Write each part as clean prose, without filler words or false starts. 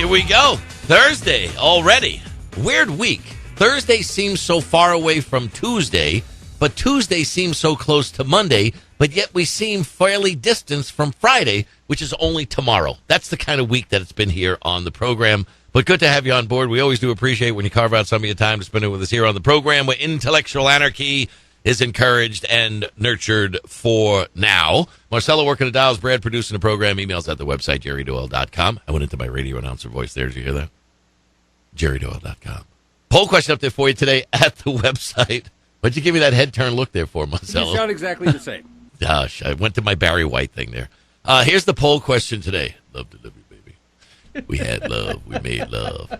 Here we go. Thursday already. Weird week. Thursday seems so far away from Tuesday, but Tuesday seems so close to Monday, but yet we seem fairly distant from Friday, which is only tomorrow. That's the kind of week that it's been here on the program. But good to have you on board. We always do appreciate when you carve out some of your time to spend it with us here on the program, where intellectual anarchy is encouraged and nurtured for now. Marcella working at Doyle's, Brad producing the program. Emails at the website, jerrydoyle.com. I went into my radio announcer voice there. Did you hear that? jerrydoyle.com. Poll question up there for you today at the website. What'd you give me that head turn look there for, Marcella? You sound exactly the same. Gosh, I went to my Barry White thing there. Here's the poll question today. Love to love you, baby. We had love. We made love.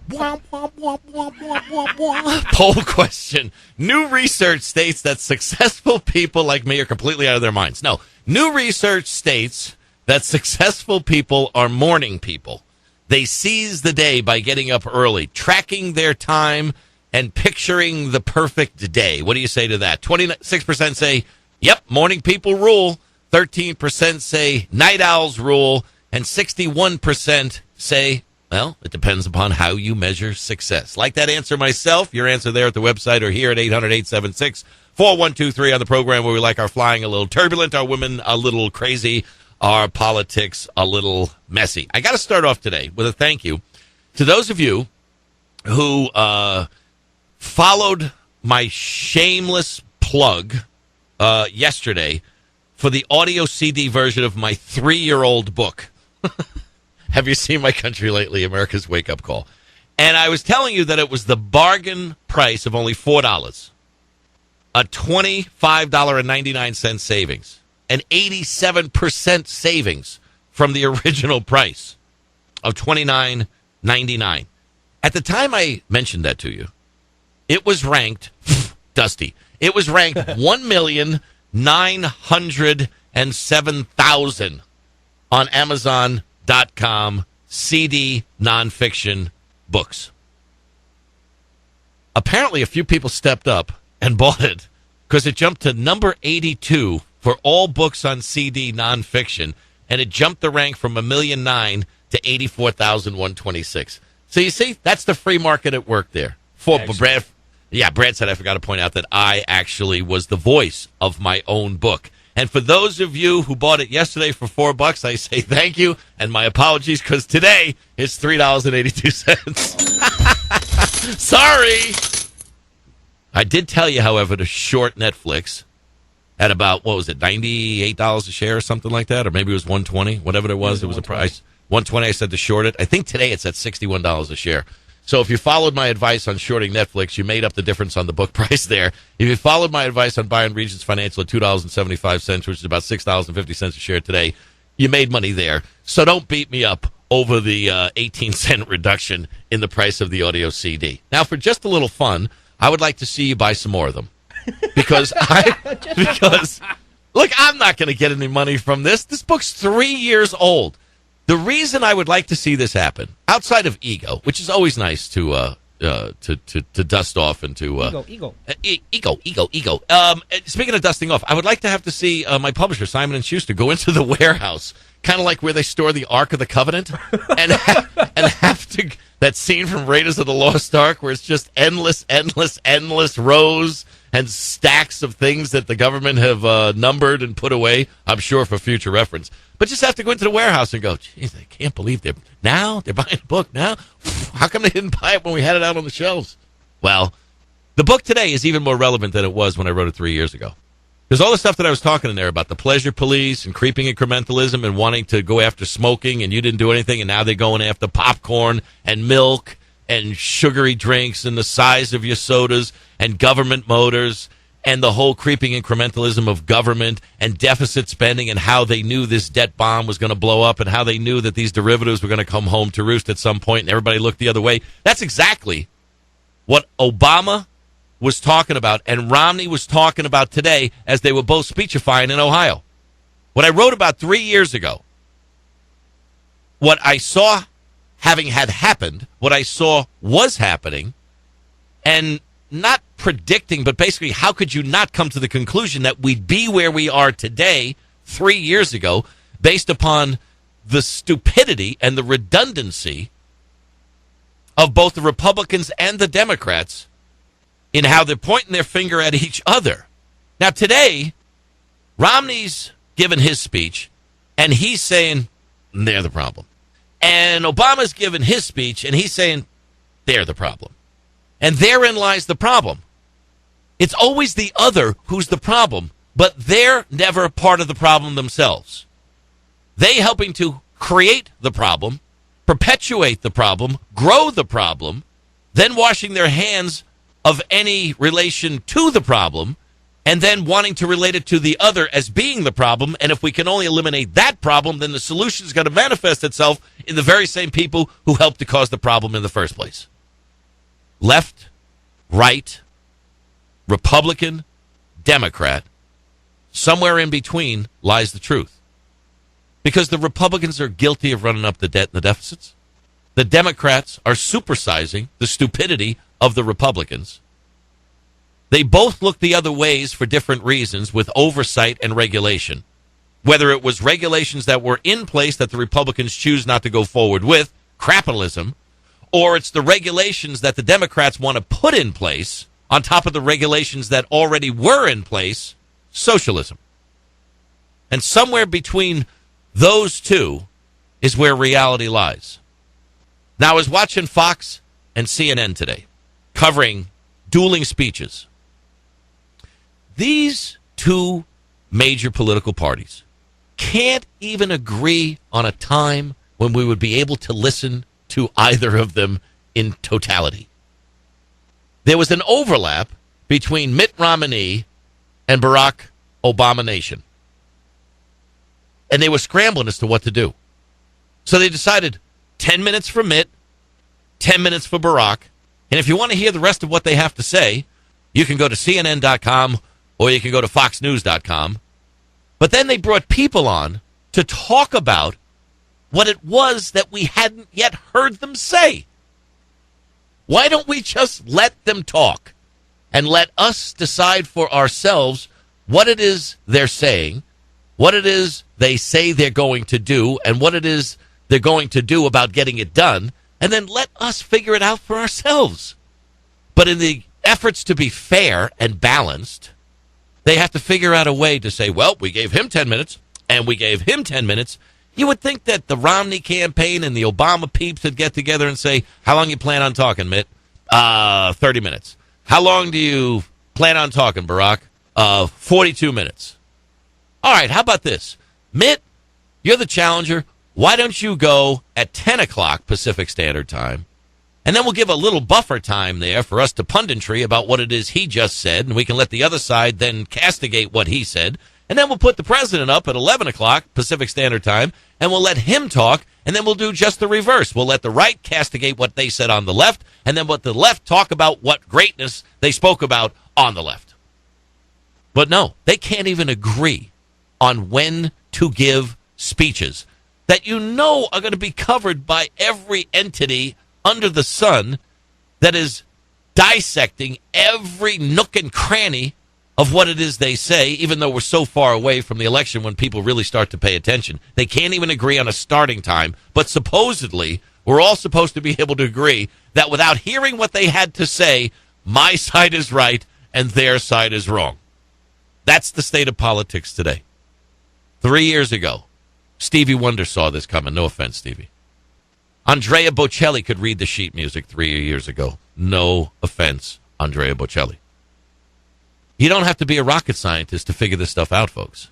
Poll question. New research states that successful people like me are completely out of their minds. No. New research states that successful people are morning people. They seize the day by getting up early, tracking their time, and picturing the perfect day. What do you say to that? 26% say, yep, morning people rule. 13% say night owls rule. And 61% say, well, it depends upon how you measure success. Like that answer myself, your answer there at the website or here at 800-876-4123 on the program, where we like our flying a little turbulent, our women a little crazy, our politics a little messy. I got to start off today with a thank you to those of you who followed my shameless plug yesterday for the audio CD version of my 3-year-old book. Have you seen My Country Lately, America's Wake Up Call? And I was telling you that it was the bargain price of only $4, a $25.99 savings, an 87% savings from the original price of $29.99. At the time I mentioned that to you, it was ranked, Dusty, it was ranked 1,907,000 on Amazon.com CD nonfiction books. Apparently, a few people stepped up and bought it because it jumped to number 82 for all books on CD nonfiction, and it jumped the rank from 1,000,009 to 84,126. So you see, that's the free market at work there. Brad said I forgot to point out that I actually was the voice of my own book. And for those of you who bought it yesterday for $4, I say thank you and my apologies, because today it's $3.82. Sorry. I did tell you, however, to short Netflix at about, what was it, $98 a share or something like that? Or maybe it was $120, whatever it was a price. $120, I said to short it. I think today it's at $61 a share. So if you followed my advice on shorting Netflix, you made up the difference on the book price there. If you followed my advice on buying Regions Financial at $2.75, which is about $6.50 a share today, you made money there. So don't beat me up over the 18-cent reduction in the price of the audio CD. Now, for just a little fun, I would like to see you buy some more of them. Because look, I'm not going to get any money from this. This book's 3 years old. The reason I would like to see this happen, outside of ego, which is always nice to dust off and to ego. Speaking of dusting off, I would like to have to see my publisher Simon & Schuster go into the warehouse, kind of like where they store the Ark of the Covenant, and have to, that scene from Raiders of the Lost Ark where it's just endless rows and stacks of things that the government have numbered and put away, I'm sure for future reference. But just have to go into the warehouse and go, geez, I can't believe they're buying a book now? How come they didn't buy it when we had it out on the shelves? Well, the book today is even more relevant than it was when I wrote it 3 years ago. There's all the stuff that I was talking in there about the pleasure police and creeping incrementalism and wanting to go after smoking, and you didn't do anything, and now they're going after popcorn and milk and sugary drinks and the size of your sodas and government motors and the whole creeping incrementalism of government and deficit spending and how they knew this debt bomb was going to blow up and how they knew that these derivatives were going to come home to roost at some point and everybody looked the other way. That's exactly what Obama was talking about and Romney was talking about today as they were both speechifying in Ohio. What I wrote about 3 years ago, what I saw having had happened, what I saw was happening, and not predicting, but basically how could you not come to the conclusion that we'd be where we are today 3 years ago based upon the stupidity and the redundancy of both the Republicans and the Democrats in how they're pointing their finger at each other. Now, today, Romney's given his speech, and he's saying they're the problem. And Obama's given his speech, and he's saying they're the problem. And therein lies the problem. It's always the other who's the problem, but they're never part of the problem themselves. They helping to create the problem, perpetuate the problem, grow the problem, then washing their hands of any relation to the problem, and then wanting to relate it to the other as being the problem. And if we can only eliminate that problem, then the solution is going to manifest itself in the very same people who helped to cause the problem in the first place. Left, right, Republican, Democrat, somewhere in between lies the truth. Because the Republicans are guilty of running up the debt and the deficits. The Democrats are supersizing the stupidity of the Republicans. They both look the other ways for different reasons with oversight and regulation. Whether it was regulations that were in place that the Republicans choose not to go forward with, capitalism, or it's the regulations that the Democrats want to put in place on top of the regulations that already were in place, socialism. And somewhere between those two is where reality lies. Now, I was watching Fox and CNN today, covering dueling speeches. These two major political parties can't even agree on a time when we would be able to listen to either of them in totality. There was an overlap between Mitt Romney and Barack Obama Nation. And they were scrambling as to what to do. So they decided 10 minutes for Mitt, 10 minutes for Barack. And if you want to hear the rest of what they have to say, you can go to CNN.com or you can go to FoxNews.com. But then they brought people on to talk about what it was that we hadn't yet heard them say. Why don't we just let them talk and let us decide for ourselves what it is they're saying, what it is they say they're going to do, and what it is they're going to do about getting it done, and then let us figure it out for ourselves. But in the efforts to be fair and balanced, they have to figure out a way to say, well, we gave him 10 minutes, and we gave him 10 minutes. You would think that the Romney campaign and the Obama peeps would get together and say, how long you plan on talking, Mitt? 30 minutes. How long do you plan on talking, Barack? 42 minutes. All right, how about this? Mitt, you're the challenger. Why don't you go at 10 o'clock Pacific Standard Time? And then we'll give a little buffer time there for us to punditry about what it is he just said, and we can let the other side then castigate what he said. And then we'll put the president up at 11 o'clock Pacific Standard Time, and we'll let him talk, and then we'll do just the reverse. We'll let the right castigate what they said on the left, and then let the left talk about what greatness they spoke about on the left. But no, they can't even agree on when to give speeches that you know are going to be covered by every entity under the sun that is dissecting every nook and cranny of what it is they say, even though we're so far away from the election when people really start to pay attention. They can't even agree on a starting time, but supposedly we're all supposed to be able to agree that without hearing what they had to say, my side is right and their side is wrong. That's the state of politics today. 3 years ago, Stevie Wonder saw this coming. No offense, Stevie. Andrea Bocelli could read the sheet music 3 years ago. No offense, Andrea Bocelli. You don't have to be a rocket scientist to figure this stuff out, folks.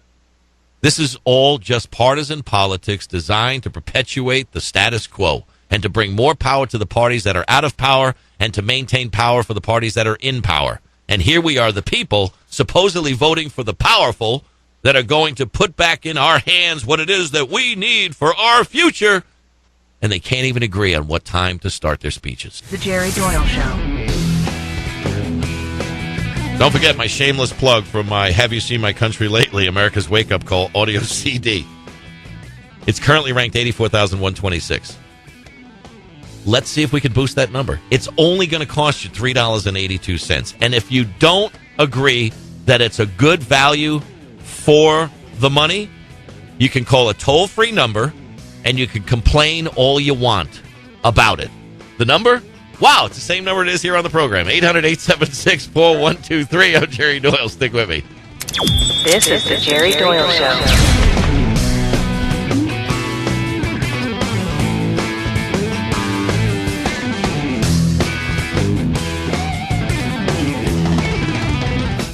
This is all just partisan politics designed to perpetuate the status quo and to bring more power to the parties that are out of power and to maintain power for the parties that are in power. And here we are, the people, supposedly voting for the powerful that are going to put back in our hands what it is that we need for our future. And they can't even agree on what time to start their speeches. The Jerry Doyle Show. Don't forget my shameless plug for my Have You Seen My Country Lately, America's Wake Up Call audio CD. It's currently ranked 84,126. Let's see if we can boost that number. It's only going to cost you $3.82. And if you don't agree that it's a good value for the money, you can call a toll-free number and you can complain all you want about it. The number, Wow, it's the same number it is here on the program. 800-876-4123. I'm Jerry Doyle. Stick with me. This is the Jerry Doyle Show.